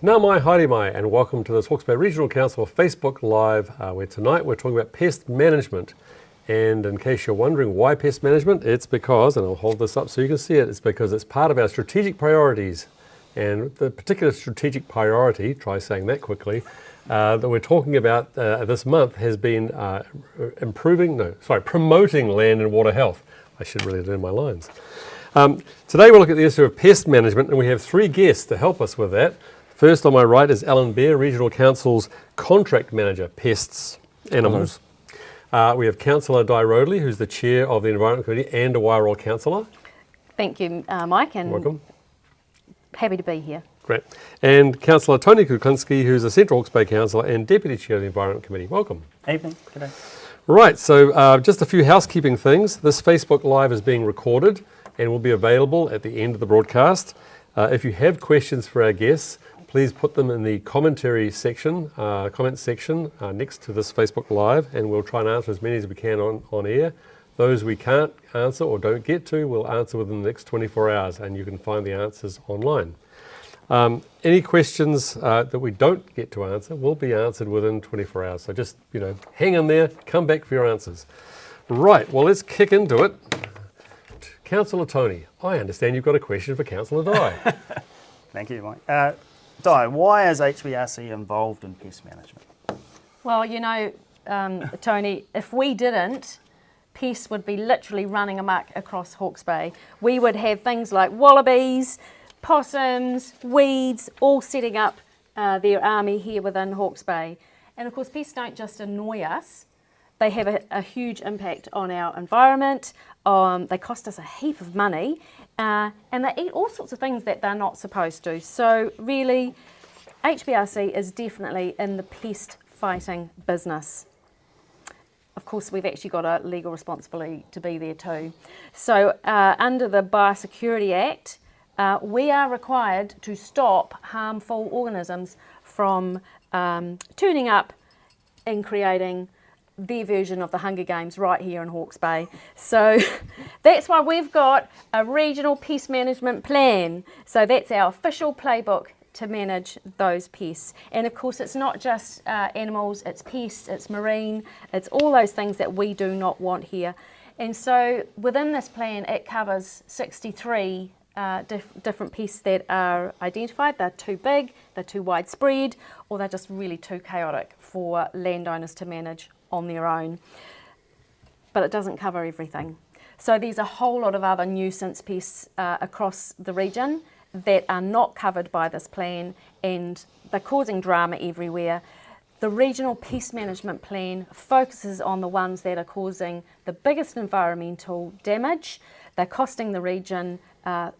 Nā mai, haere mai, and welcome to this Hawke's Bay Regional Council Facebook Live, where tonight we're talking about pest management. And in case you're wondering why pest management, it's because, and I'll hold this up so you can see it, it's because it's part of our strategic priorities. And the particular strategic priority, try saying that quickly, that we're talking about this month has been promoting land and water health. I should really learn my lines. Today we'll look at the issue of pest management, and we have three guests to help us with that. First on my right is Alan Bear, Regional Council's Contract Manager, Pests, Animals. We have Councillor Di Roadley, who's the Chair of the Environment Committee and a Wairoa Councillor. Thank you, Mike, and welcome. Happy to be here. Great. And Councillor Toni Kuklinski, who's the Central Hawke's Bay Councillor and Deputy Chair of the Environment Committee. Welcome. Evening. G'day. Right, so just a few housekeeping things. This Facebook Live is being recorded and will be available at the end of the broadcast. If you have questions for our guests, please put them in the commentary section, comments section next to this Facebook Live, and we'll try and answer as many as we can on air. Those we can't answer or don't get to, we'll answer within the next 24 hours, and you can find the answers online. Any questions that we don't get to answer will be answered within 24 hours. So just, hang in there, come back for your answers. Right, well, let's kick into it. Councillor Toni, I understand you've got a question for Councillor Di. Thank you, Mike. Di, why is HBRC involved in pest management? Well, Toni, if we didn't, pests would be literally running amok across Hawke's Bay. We would have things like wallabies, possums, weeds, all setting up their army here within Hawke's Bay. And of course, pests don't just annoy us, they have a huge impact on our environment, they cost us a heap of money, and they eat all sorts of things that they're not supposed to. So really, HBRC is definitely in the pest fighting business. Of course, we've actually got a legal responsibility to be there too. So under the Biosecurity Act, we are required to stop harmful organisms from turning up and creating their version of the Hunger Games right here in Hawke's Bay. So that's why we've got a Regional Pest Management Plan. So that's our official playbook to manage those pests. And of course, it's not just animals, it's pests, it's marine, it's all those things that we do not want here. And so within this plan, it covers 63 different pests that are identified. They're too big, they're too widespread, or they're just really too chaotic for landowners to manage on their own. But it doesn't cover everything. So there's a whole lot of other nuisance pests across the region that are not covered by this plan, and they're causing drama everywhere. The Regional Pest Management Plan focuses on the ones that are causing the biggest environmental damage. They're costing the region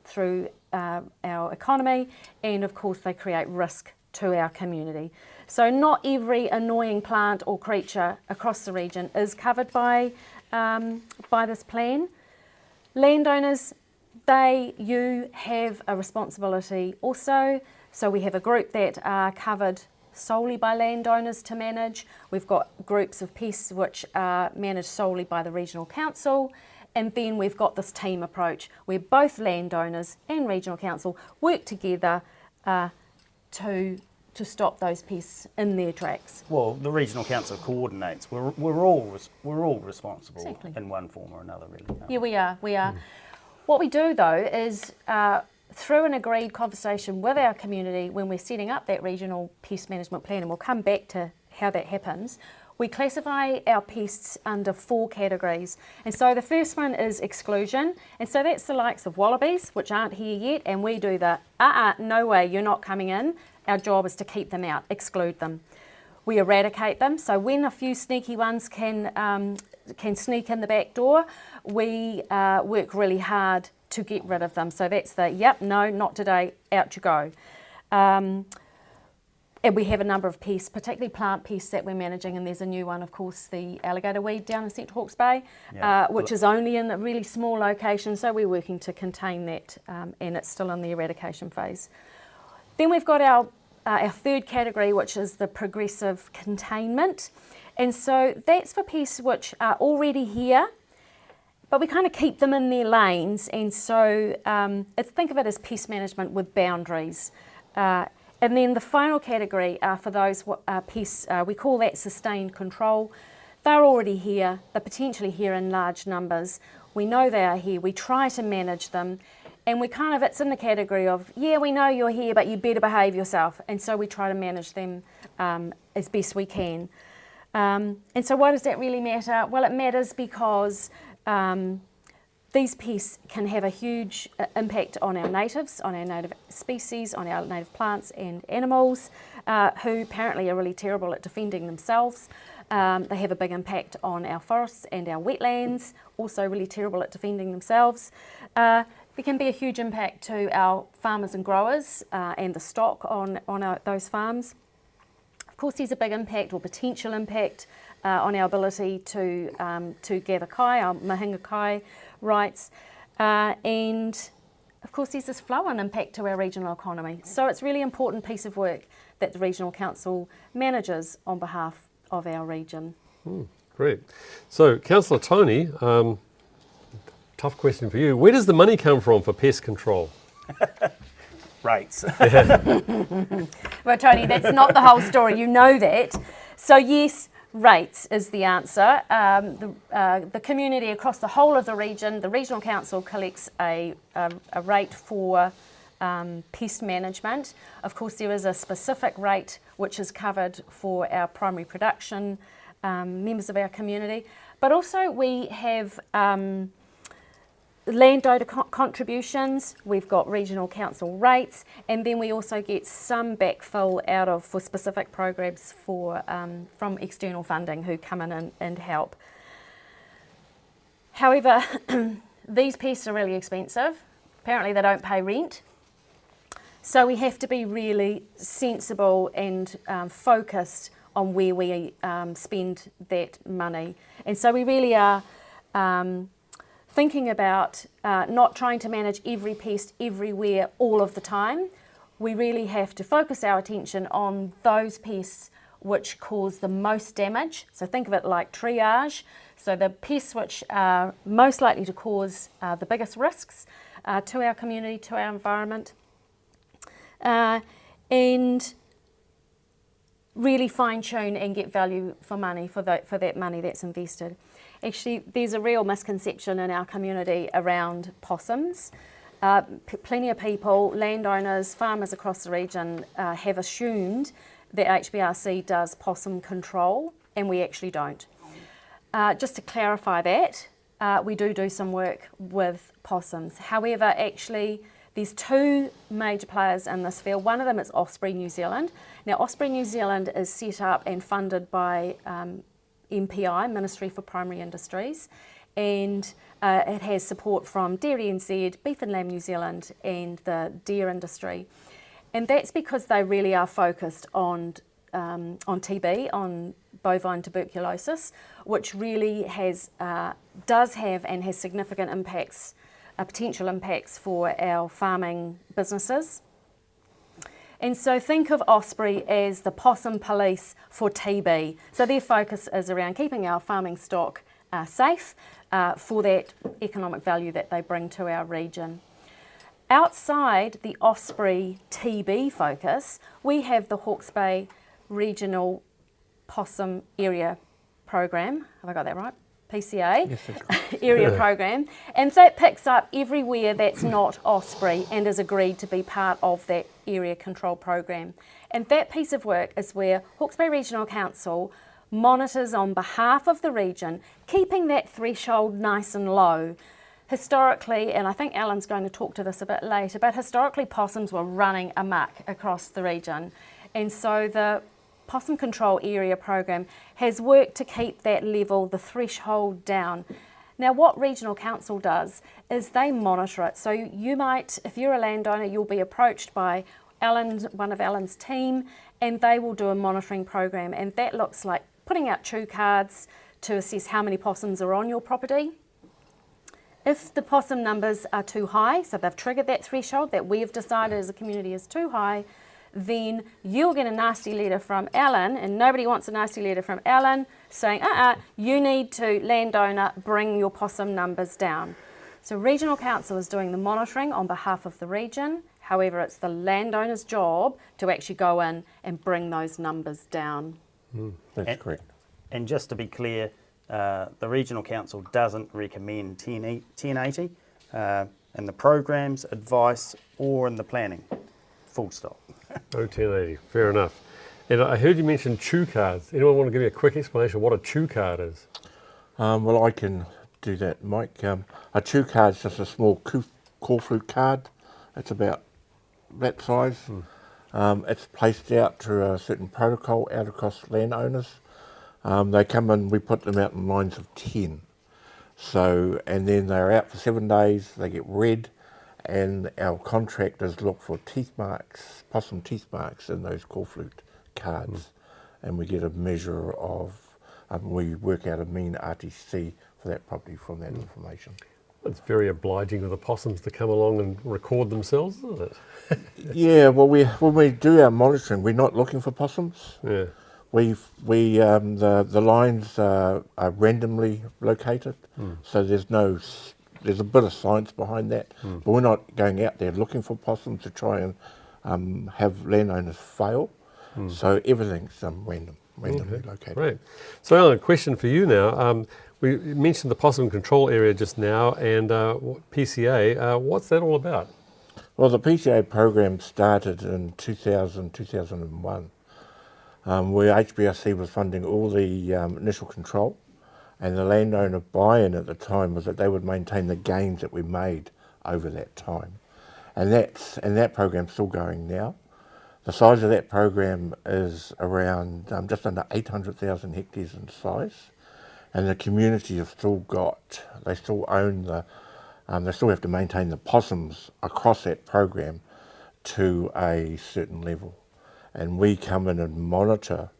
through our economy, and of course they create risk to our community. So not every annoying plant or creature across the region is covered by this plan. Landowners, you have a responsibility also. So we have a group that are covered solely by landowners to manage. We've got groups of pests which are managed solely by the Regional Council. And then we've got this team approach where both landowners and Regional Council work together to stop those pests in their tracks. Well, the Regional Council coordinates. We're all responsible Exactly. in one form or another, really. Yeah, we are. What we do though is through an agreed conversation with our community when we're setting up that Regional Pest Management Plan, and we'll come back to how that happens, we classify our pests under 4 categories. And so the first one is exclusion. And so that's the likes of wallabies, which aren't here yet, and we do the, no way, you're not coming in. Our job is to keep them out, exclude them. We eradicate them. So when a few sneaky ones can sneak in the back door, we work really hard to get rid of them. So that's the, yep, no, not today, out you go. And we have a number of pests, particularly plant pests that we're managing, and there's a new one, of course, the alligator weed down in Central Hawke's Bay, which is only in a really small location, so we're working to contain that, and it's still in the eradication phase. Then we've got our third category, which is the progressive containment, and so that's for pests which are already here, but we kind of keep them in their lanes, and so think of it as pest management with boundaries. And then the final category are for those pests, we call that sustained control. They're already here, they're potentially here in large numbers. We know they are here, we try to manage them, and it's in the category of, yeah, we know you're here, but you better behave yourself. And so we try to manage them as best we can. And so why does that really matter? Well, it matters because these pests can have a huge impact on our natives, on our native species, on our native plants and animals, who apparently are really terrible at defending themselves. They have a big impact on our forests and our wetlands, also really terrible at defending themselves. There can be a huge impact to our farmers and growers and the stock on those farms. Of course, there's a big impact or potential impact on our ability to gather kai, our mahinga kai rights, and of course there's this flow-on impact to our regional economy. So it's a really important piece of work that the Regional Council manages on behalf of our region. Great. So, Councillor Toni, tough question for you. Where does the money come from for pest control? Rates. Well, Toni, that's not the whole story. You know that. So yes, rates is the answer. The community across the whole of the region, the Regional Council collects a rate for pest management. Of course, there is a specific rate which is covered for our primary production members of our community, but also we have landowner contributions, we've got Regional Council rates, and then we also get some backfill for specific programs from external funding who come in and help. However, these pests are really expensive. Apparently they don't pay rent. So we have to be really sensible and focused on where we spend that money. And so we really are thinking about not trying to manage every pest everywhere all of the time. We really have to focus our attention on those pests which cause the most damage. So think of it like triage. So the pests which are most likely to cause the biggest risks to our community, to our environment. And really fine-tune and get value for money, for that money that's invested. Actually, there's a real misconception in our community around possums. Plenty of people, landowners, farmers across the region have assumed that HBRC does possum control, and we actually don't. Just to clarify that, we do some work with possums. However, actually, there's two major players in this field. One of them is Osprey New Zealand. Now, Osprey New Zealand is set up and funded by MPI, Ministry for Primary Industries, and it has support from Dairy NZ, Beef and Lamb New Zealand, and the deer industry. And that's because they really are focused on TB, on bovine tuberculosis, which really does have and has significant impacts, potential impacts for our farming businesses. And so think of Osprey as the possum police for TB. So their focus is around keeping our farming stock safe for that economic value that they bring to our region. Outside the Osprey TB focus, we have the Hawke's Bay Regional Possum Area Program. Have I got that right? PCA, yes, area program, and that picks up everywhere that's not Osprey and is agreed to be part of that area control program. And that piece of work is where Hawke's Bay Regional Council monitors on behalf of the region, keeping that threshold nice and low. Historically, and I think Alan's going to talk to this a bit later, but historically possums were running amok across the region. And so the Possum Control Area program has worked to keep that level, the threshold, down. Now what Regional Council does is they monitor it. So you might, if you're a landowner, you'll be approached by one of Alan's team, and they will do a monitoring program, and that looks like putting out chew cards to assess how many possums are on your property. If the possum numbers are too high, so they've triggered that threshold that we've decided as a community is too high, then you'll get a nasty letter from Alan, and nobody wants a nasty letter from Alan saying, you need to, landowner, bring your possum numbers down. So Regional Council is doing the monitoring on behalf of the region. However, it's the landowner's job to actually go in and bring those numbers down. That's correct. And just to be clear, the Regional Council doesn't recommend 1080 in the programs, advice, or in the planning. Full stop. Oh, 1080, fair enough. And I heard you mention chew cards. Anyone want to give me a quick explanation of what a chew card is? Well, I can do that, Mike. A chew card is just a small call fruit card. It's about that size. It's placed out to a certain protocol out across landowners. They come in, we put them out in lines of 10. So, and then they're out for 7 days, they get read, and our contractors look for teeth marks, possum teeth marks in those call fruit cards. And we get a measure of, we work out a mean RTC for that property from that information. It's very obliging of the possums to come along and record themselves, isn't it? Yeah, well, when we do our monitoring, we're not looking for possums. Yeah. The lines are randomly located, so there's a bit of science behind that, but we're not going out there looking for possums to try and have landowners fail. So everything's randomly located. Great. So Alan, a question for you now. We mentioned the Possum Control Area just now, and PCA. What's that all about? Well, the PCA program started in 2001, where HBRC was funding all the initial control, and the landowner buy-in at the time was that they would maintain the gains that we made over that time, and that program's still going now. The size of that program is around just under 800,000 hectares in size, and the community have still they still own they still have to maintain the possums across that program to a certain level. And we come in and monitor.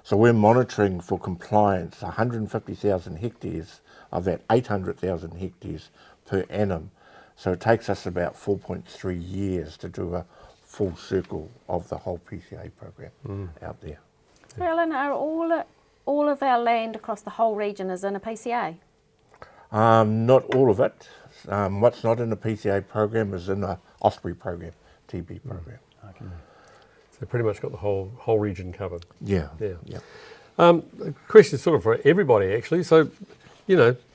So we're monitoring for compliance 150,000 hectares of that 800,000 hectares per annum. So it takes us about 4.3 years to do a full circle of the whole PCA program out there. So Alan, are all of our land across the whole region is in a PCA? Not all of it. What's not in the PCA program is in the Osprey program, TB program. Okay. So pretty much got the whole region covered. Yeah. Yeah. A question sort of for everybody actually. So,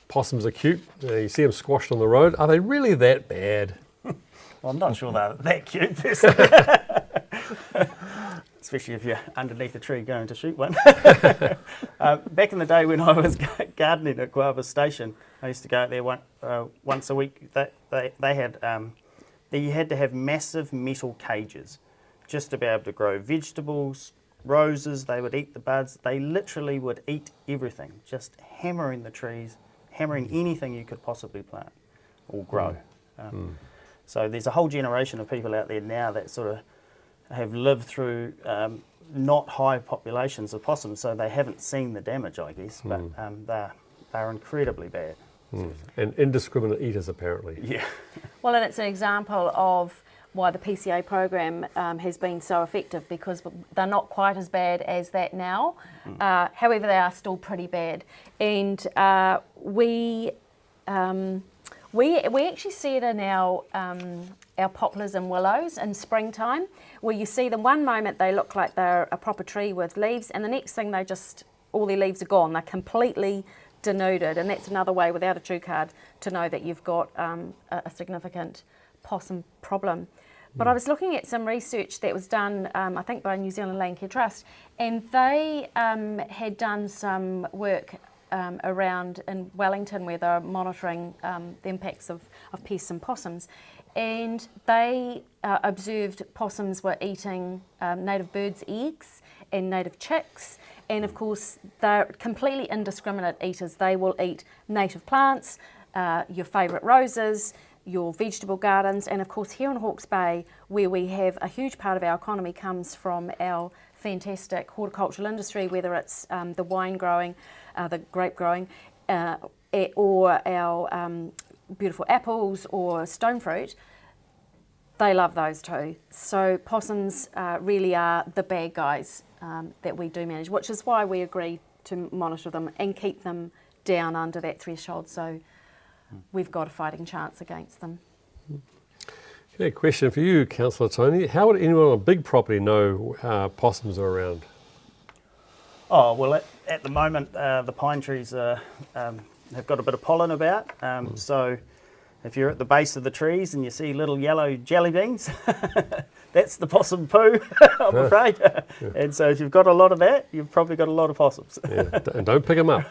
possums are cute. You see them squashed on the road. Are they really that bad? Well, I'm not sure they're that cute, especially if you're underneath a tree going to shoot one. Back in the day when I was gardening at Guava Station, I used to go out there once a week. They had you had to have massive metal cages just to be able to grow vegetables, roses. They would eat the buds. They literally would eat everything, just hammering the trees, hammering anything you could possibly plant or grow. So there's a whole generation of people out there now that sort of have lived through not high populations of possums, so they haven't seen the damage, I guess, but they're incredibly bad. And indiscriminate eaters, apparently. Yeah. Well, and it's an example of why the PCA program has been so effective, because they're not quite as bad as that now. However, they are still pretty bad. And we actually see it in our poplars and willows in springtime, where you see them one moment they look like they're a proper tree with leaves, and the next thing all their leaves are gone. They're completely denuded, and that's another way without a chew card to know that you've got a significant possum problem. But I was looking at some research that was done, I think by New Zealand Landcare Trust, and they had done some work around in Wellington where they're monitoring the impacts of pests and possums, and they observed possums were eating native birds' eggs and native chicks, and of course they're completely indiscriminate eaters. They will eat native plants, your favourite roses, your vegetable gardens, and of course here in Hawke's Bay, where we have a huge part of our economy comes from our fantastic horticultural industry, whether it's the wine growing, the grape growing, or our beautiful apples or stone fruit. They love those too. So possums really are the bad guys that we do manage, which is why we agree to monitor them and keep them down under that threshold, so we've got a fighting chance against them. Yeah, question for you, Councillor Toni. How would anyone on a big property know possums are around? Oh, well, at the moment, the pine trees have got a bit of pollen about. So if you're at the base of the trees and you see little yellow jelly beans, that's the possum poo, I'm afraid. And so if you've got a lot of that, you've probably got a lot of possums. Yeah, and don't pick them up.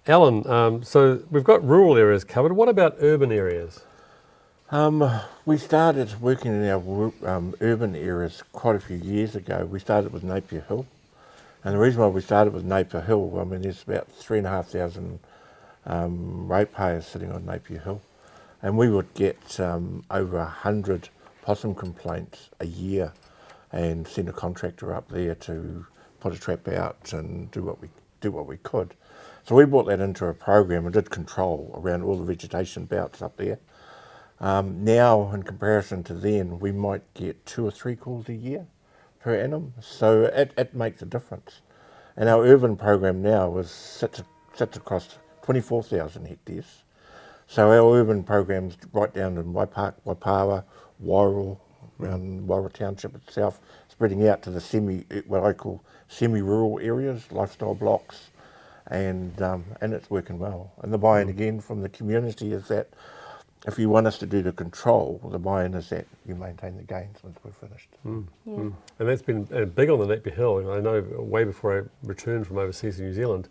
Alan, so we've got rural areas covered. What about urban areas? We started working in our urban areas quite a few years ago. We started with Napier Hill. And the reason why we started with Napier Hill, I mean, there's about 3,500 ratepayers sitting on Napier Hill. And we would get over 100 possum complaints a year and send a contractor up there to put a trap out and do what we could. So we brought that into a program and did control around all the vegetation belts up there. Now, in comparison to then, we might get 2 or 3 calls a year per annum. So it makes a difference. And our urban program now sits across 24,000 hectares. So our urban program's right down in Waipark, Waipawa, Wairau, around Wairau Township itself, spreading out to the what I call semi-rural areas, lifestyle blocks, and it's working well. And the buy-in again from the community is that if you want us to do the control, the buy-in is that you maintain the gains once we're finished. Yeah. And that's been big on the Napier Hill. And I know way before I returned from overseas in New Zealand,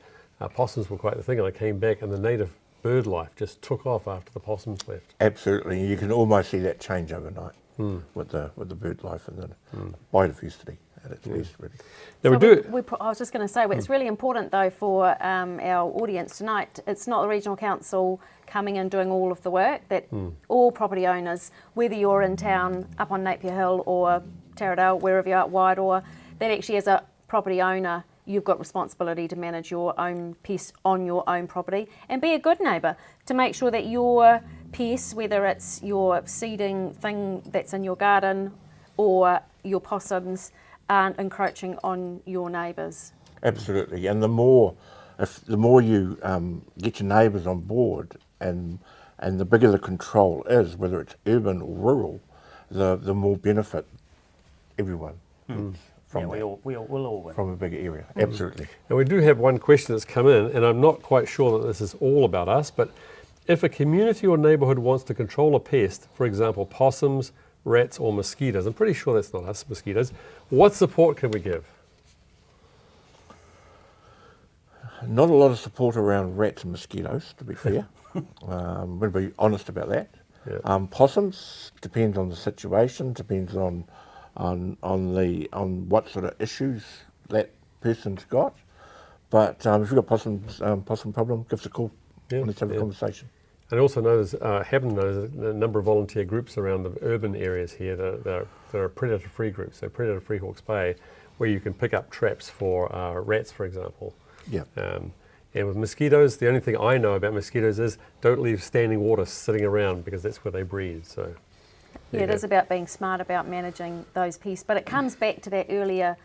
possums were quite the thing. And I came back and the native bird life just took off after the possums left. Absolutely, you can almost see that change overnight with the bird life and the biodiversity at its best, really. Now I was just going to say, it's really important though for our audience tonight. It's not the Regional Council coming and doing all of the work, that all property owners, whether you're in town up on Napier Hill or Taradale, wherever you're at, Wairoa, that actually as a property owner, you've got responsibility to manage your own pests on your own property and be a good neighbour to make sure that your pests, whether it's your seeding thing that's in your garden or your possums, aren't encroaching on your neighbours. Absolutely, and the more you get your neighbours on board, and the bigger the control is, whether it's urban or rural, the more benefit everyone gets from we'll all win. from a bigger area. Absolutely. And we do have one question that's come in, and I'm not quite sure that this is all about us, but if a community or neighbourhood wants to control a pest, for example, possums, rats or mosquitoes, I'm pretty sure that's not us, mosquitoes, what support can we give? Not a lot of support around rats and mosquitoes, to be fair. We'll be honest about that. Yeah. Possums depends on the situation, depends on what sort of issues that person's got. But if you've got possum problem, give us a call. Let's have a conversation. And I also know there's a number of volunteer groups around the urban areas here that are predator-free groups, so predator-free Hawke's Bay, where you can pick up traps for rats, for example. Yeah. And with mosquitoes, the only thing I know about mosquitoes is don't leave standing water sitting around because that's where they breed. So it is about being smart about managing those pests, but it comes back to that earlier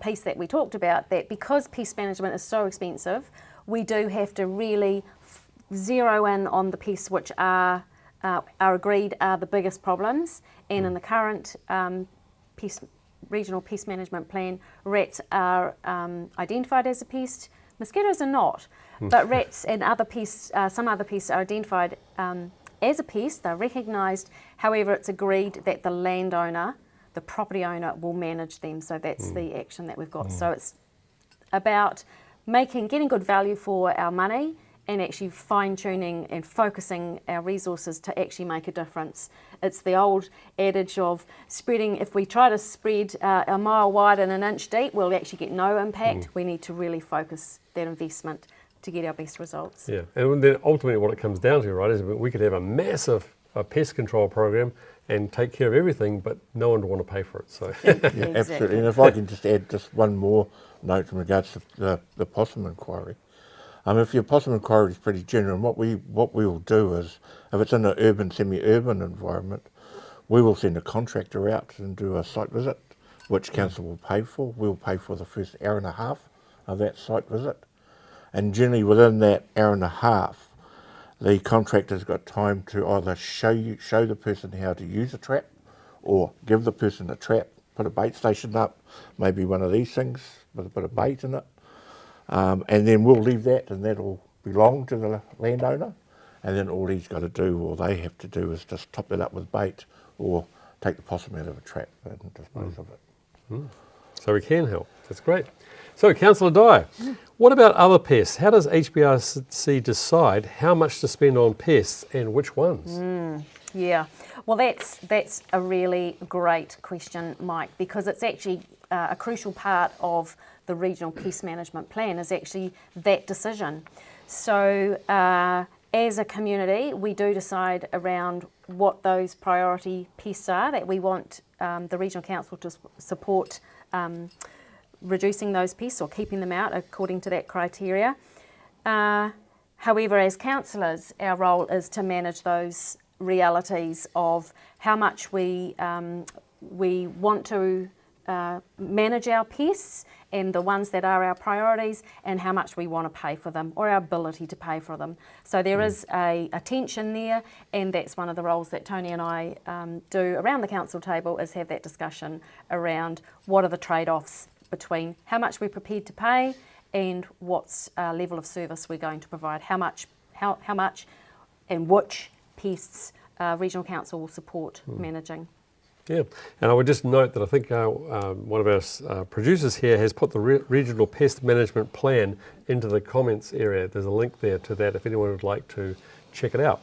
piece that we talked about, that because pest management is so expensive, we do have to really zero in on the pests which are agreed are the biggest problems. And in the current Regional Pest Management Plan, rats are identified as a pest. Mosquitoes are not, but rats and other pests, some other pests are identified as a pest. They're recognised. However, it's agreed that the landowner, the property owner, will manage them. So that's the action that we've got. So it's about getting good value for our money, and actually fine-tuning and focusing our resources to actually make a difference. It's the old adage of spreading, if we try to spread a mile wide and an inch deep, we'll actually get no impact. We need to really focus that investment to get our best results. yeah, and then ultimately what it comes down to, right, is we could have a massive pest control program and take care of everything, but no one would want to pay for it. So Yeah, absolutely. And if I can just add just one more note in regards to the possum inquiry. If your possum inquiry is pretty general, what we will do is, if it's in an urban, semi-urban environment, we will send a contractor out and do a site visit, which council will pay for. We'll pay for the first hour and a half of that site visit. And generally within that hour and a half, the contractor's got time to either show the person how to use a trap, or give the person a trap, put a bait station up, maybe one of these things with a bit of bait in it, and then we'll leave that, and that'll belong to the landowner, and then all he's got to do, or they have to do, is just top it up with bait, or take the possum out of a trap and dispose of it. So we can help. That's great. So, Councillor Dyer, what about other pests? How does HBRC decide how much to spend on pests and which ones? Yeah, well, that's a really great question, Mike, because it's actually a crucial part of the Regional Pest Management Plan is actually that decision. So, as a community, we do decide around what those priority pests are that we want the Regional Council to support reducing those pests or keeping them out according to that criteria. However, as councillors, our role is to manage those realities of how much we want to manage our pests and the ones that are our priorities, and how much we want to pay for them or our ability to pay for them. So there is a tension there, and that's one of the roles that Toni and I do around the council table, is have that discussion around what are the trade-offs between how much we're prepared to pay and what's level of service we're going to provide, how much and which pests Regional Council will support managing. Yeah, and I would just note that I think one of our producers here has put the Regional Pest Management Plan into the comments area. There's a link there to that if anyone would like to check it out.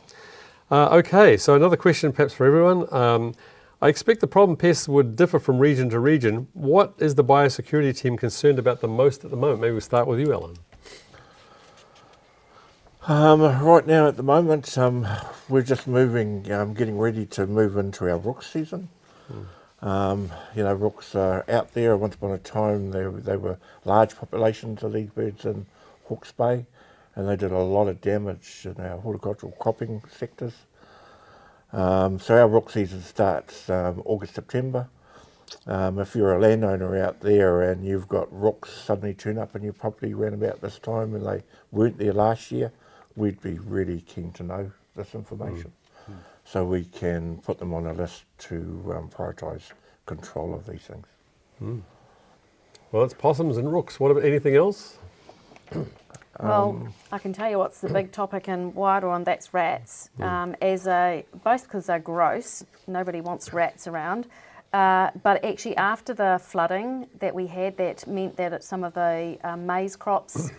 Okay, so another question perhaps for everyone. I expect the problem pests would differ from region to region. What is the biosecurity team concerned about the most at the moment? Maybe we'll start with you, Alan. Right now at the moment, we're just moving, getting ready to move into our rook season. Rooks are out there. Once upon a time, they were large populations of these birds in Hawke's Bay, and they did a lot of damage in our horticultural cropping sectors. So our rook season starts August, September. If you're a landowner out there and you've got rooks suddenly turn up on your property around about this time and they weren't there last year, we'd be really keen to know this information. So we can put them on a list to prioritise control of these things. Well, it's possums and rooks. What about anything else? Well, I can tell you what's the big topic in Wairoa, and that's rats. Both because they're gross, nobody wants rats around, but actually after the flooding that we had, that meant that some of the maize crops,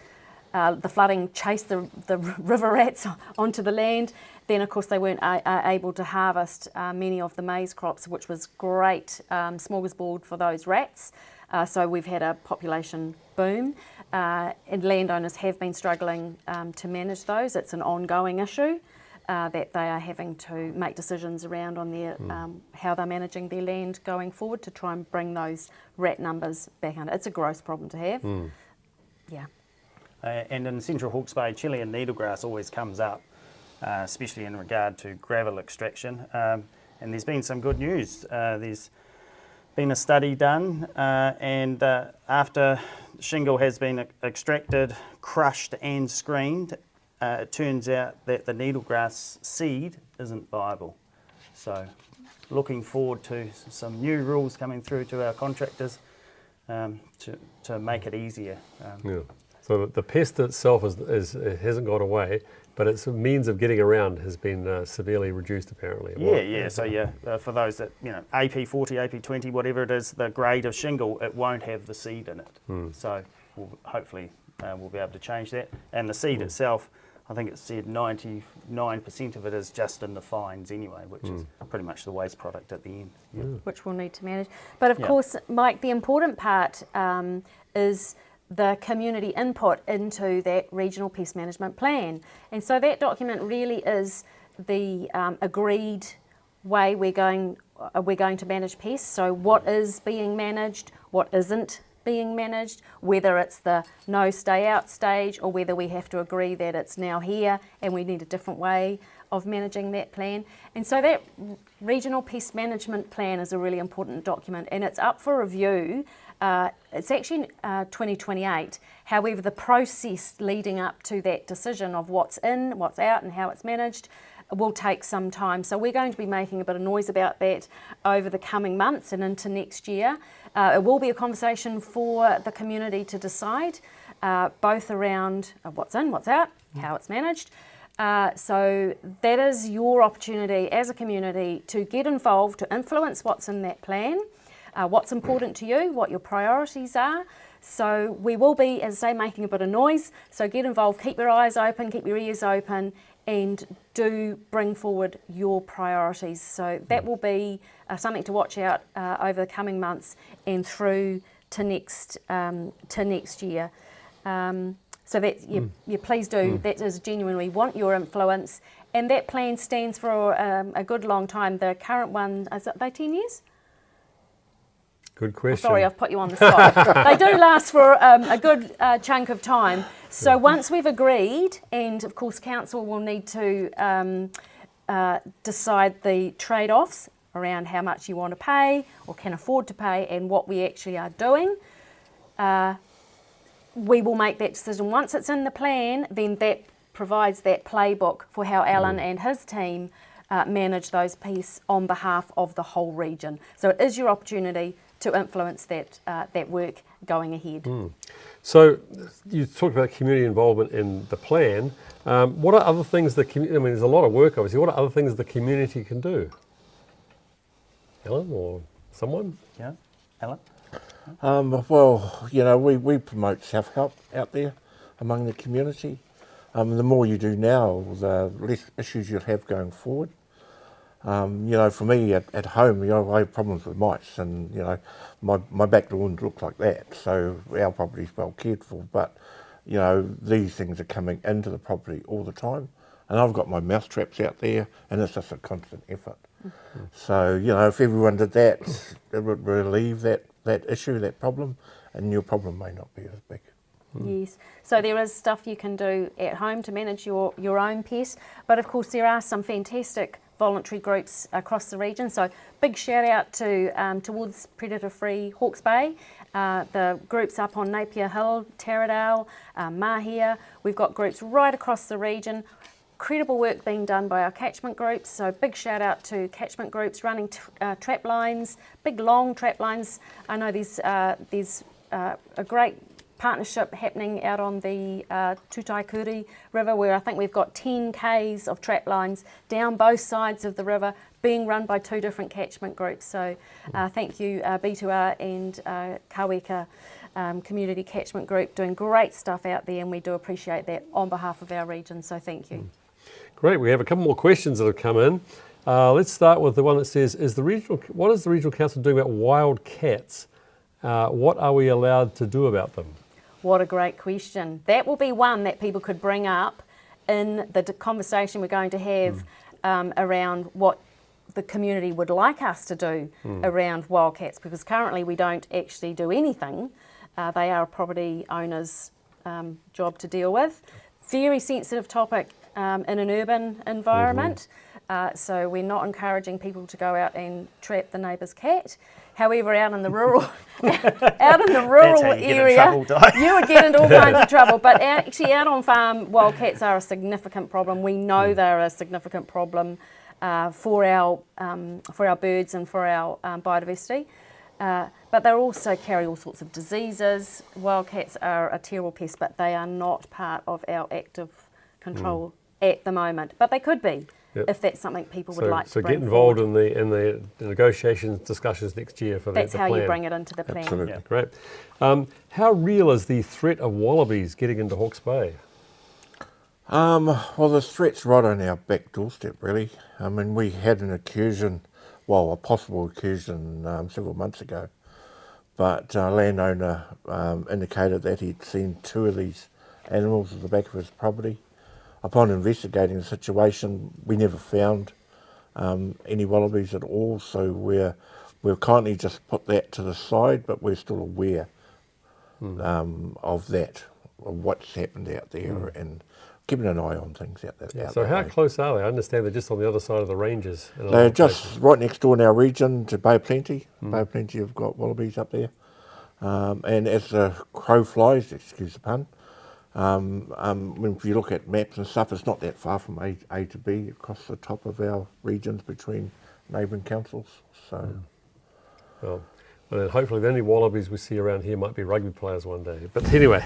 the flooding chased the river rats onto the land. Then, of course, they weren't able to harvest many of the maize crops, which was great smorgasbord for those rats. So we've had a population boom, and landowners have been struggling to manage those. It's an ongoing issue that they are having to make decisions around on their how they're managing their land going forward to try and bring those rat numbers back under. It's a gross problem to have. Yeah. And in Central Hawke's Bay, Chilean needlegrass always comes up, especially in regard to gravel extraction. And there's been some good news. There's been a study done, and after shingle has been extracted, crushed and screened, it turns out that the needlegrass seed isn't viable. So looking forward to some new rules coming through to our contractors to make it easier. Yeah. So the pest itself it hasn't gone away, but its means of getting around has been severely reduced apparently. Yeah. So for those that, AP40, AP20, whatever it is, the grade of shingle, it won't have the seed in it. So hopefully we'll be able to change that. And the seed itself, I think it said 99% of it is just in the fines anyway, which is pretty much the waste product at the end. Which we'll need to manage. But of course, Mike, the important part is the community input into that Regional Pest Management Plan. And so that document really is the agreed way we're going to manage pests. So what is being managed, what isn't being managed, whether it's the no stay out stage or whether we have to agree that it's now here and we need a different way of managing that plan. And so that Regional Pest Management Plan is a really important document, and it's up for review It's actually 2028. However, the process leading up to that decision of what's in, what's out and how it's managed will take some time. So we're going to be making a bit of noise about that over the coming months and into next year. It will be a conversation for the community to decide, both around what's in, what's out, how it's managed. So that is your opportunity as a community to get involved, to influence what's in that plan, what's important to you, what your priorities are. So we will be, as I say, making a bit of noise. So get involved, keep your eyes open, keep your ears open, and do bring forward your priorities. So that will be something to watch out over the coming months and through to next year. So that you please do. That is genuinely want your influence, and that plan stands for a good long time. The current one, is it they 10 years? Good question. Sorry, I've put you on the spot. They do last for a good chunk of time. So once we've agreed, and of course council will need to decide the trade-offs around how much you want to pay or can afford to pay and what we actually are doing. We will make that decision. Once it's in the plan, then that provides that playbook for how Alan and his team manage those pieces on behalf of the whole region. So it is your opportunity to influence that work going ahead. So you talked about community involvement in the plan. What are other things the community, I mean, there's a lot of work obviously, what are other things the community can do? Alan or someone? Yeah, Alan? Well, you know, we promote self-help out there among the community. The more you do now, the less issues you'll have going forward. You know, for me at home, you know, I have problems with mice, and you know, my back lawn looks like that. So our property's well cared for, but you know, these things are coming into the property all the time, and I've got my mouse traps out there, and it's just a constant effort. So you know, if everyone did that, it would relieve that issue, that problem, and your problem may not be as big. Yes, so there is stuff you can do at home to manage your own pests, but of course there are some fantastic voluntary groups across the region. So big shout out to towards Predator Free Hawke's Bay, the groups up on Napier Hill, Taradale, Mahia. We've got groups right across the region. Incredible work being done by our catchment groups. So big shout out to catchment groups running trap lines, big long trap lines. I know there's a great partnership happening out on the Tutaikuri River, where I think we've got 10 k's of trap lines down both sides of the river being run by 2 different catchment groups. So thank you B2R and Kaweka Community Catchment Group doing great stuff out there, and we do appreciate that on behalf of our region, so thank you. Great, we have a couple more questions that have come in. Let's start with the one that says, what is the Regional Council doing about wild cats? What are we allowed to do about them? What a great question. That will be one that people could bring up in the conversation we're going to have around what the community would like us to do around wildcats, because currently we don't actually do anything. They are a property owner's job to deal with. Very sensitive topic in an urban environment. So we're not encouraging people to go out and trap the neighbour's cat. However, out in the rural, area, you would get into all kinds of trouble. But actually, out on farm, wildcats are a significant problem. We know they're a significant problem for our birds and for our biodiversity. But they also carry all sorts of diseases. Wildcats are a terrible pest, but they are not part of our active control at the moment. But they could be. Yep. If that's something people would like to bring So get involved forward. in the negotiations, discussions next year for that's the how plan. you bring it into the plan. Absolutely. Yeah. Great. How real is the threat of wallabies getting into Hawke's Bay? Well, the threat's right on our back doorstep, really. I mean, we had an incursion, well, a possible incursion several months ago, but a landowner indicated that he'd seen 2 of these animals at the back of his property. Upon investigating the situation, we never found any wallabies at all, so we've kindly just put that to the side, but we're still aware of that, of what's happened out there, and keeping an eye on things out there. So how close are they? I understand they're just on the other side of the ranges. They're just right next door in our region to Bay of Plenty. Bay of Plenty have got wallabies up there. And as the crow flies, excuse the pun, if you look at maps and stuff, it's not that far from A to B across the top of our regions between neighbouring councils. So, Well, then hopefully the only wallabies we see around here might be rugby players one day. But anyway,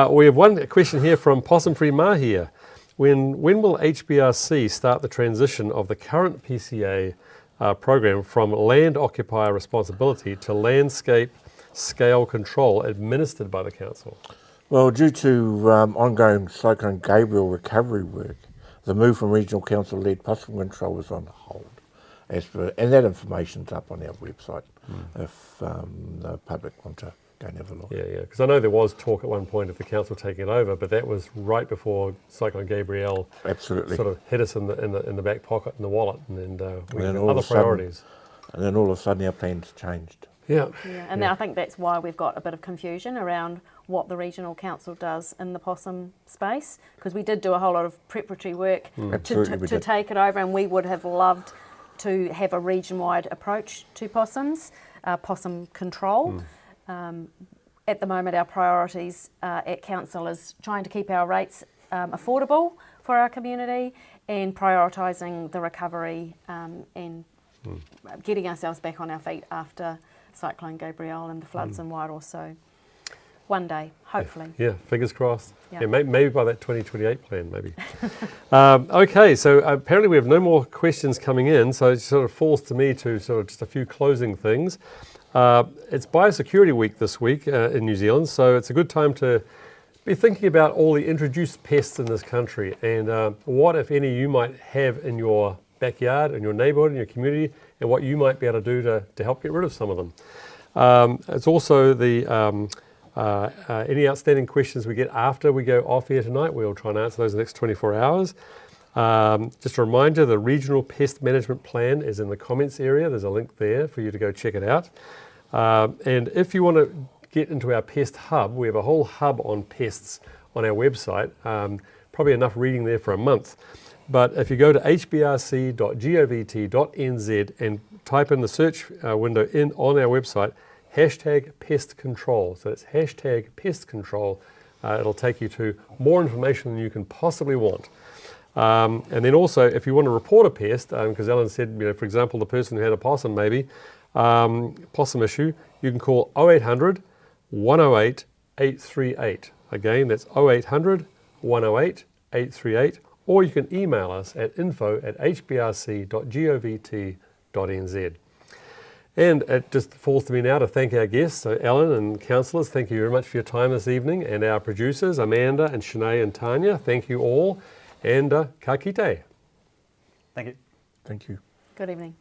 we have one question here from Possum Free Mahia. When will HBRC start the transition of the current PCA program from land occupier responsibility to landscape scale control administered by the council? well, due to ongoing Cyclone Gabriel recovery work, the move from Regional Council-led Possum Control is on hold. And that information's up on our website if the public want to go and have a look. Yeah, because I know there was talk at one point of the council taking it over, but that was right before Cyclone Gabrielle Absolutely. sort of hit us in the back pocket in the wallet, and we had then all other of a sudden- priorities. And then all of a sudden our plans changed. Yeah. Yeah, and I think that's why we've got a bit of confusion around what the regional council does in the possum space, because we did do a whole lot of preparatory work Absolutely we to did. take it over, and we would have loved to have a region-wide approach to possums, possum control. At the moment, our priorities at council is trying to keep our rates affordable for our community and prioritising the recovery and getting ourselves back on our feet after Cyclone Gabrielle and the floods in Wairoa. So one day, hopefully. Yeah, fingers crossed. Yeah. Yeah, maybe by that 2028 plan, maybe. Okay, so apparently we have no more questions coming in, so it sort of falls to me to sort of just a few closing things. It's Biosecurity Week this week in New Zealand, so it's a good time to be thinking about all the introduced pests in this country and what, if any, you might have in your backyard, in your neighbourhood, in your community, and what you might be able to do to help get rid of some of them. It's also the any outstanding questions we get after we go off here tonight. We'll try and answer those in the next 24 hours. Just a reminder, the Regional Pest Management Plan is in the comments area. There's a link there for you to go check it out. And if you want to get into our pest hub, we have a whole hub on pests on our website. Probably enough reading there for a month. But if you go to hbrc.govt.nz and type in the search window on our website, #pest control. So it's #pest control. It'll take you to more information than you can possibly want. And then also, if you want to report a pest, because Alan said, for example, the person who had a possum maybe, possum issue, you can call 0800 108 838. Again, that's 0800 108 838. Or you can email us at info@hbrc.govt.nz. And it just falls to me now to thank our guests, so Alan and councillors, thank you very much for your time this evening, and our producers, Amanda and Shanae and Tanya, thank you all, and ka kite. Thank you. Thank you. Good evening.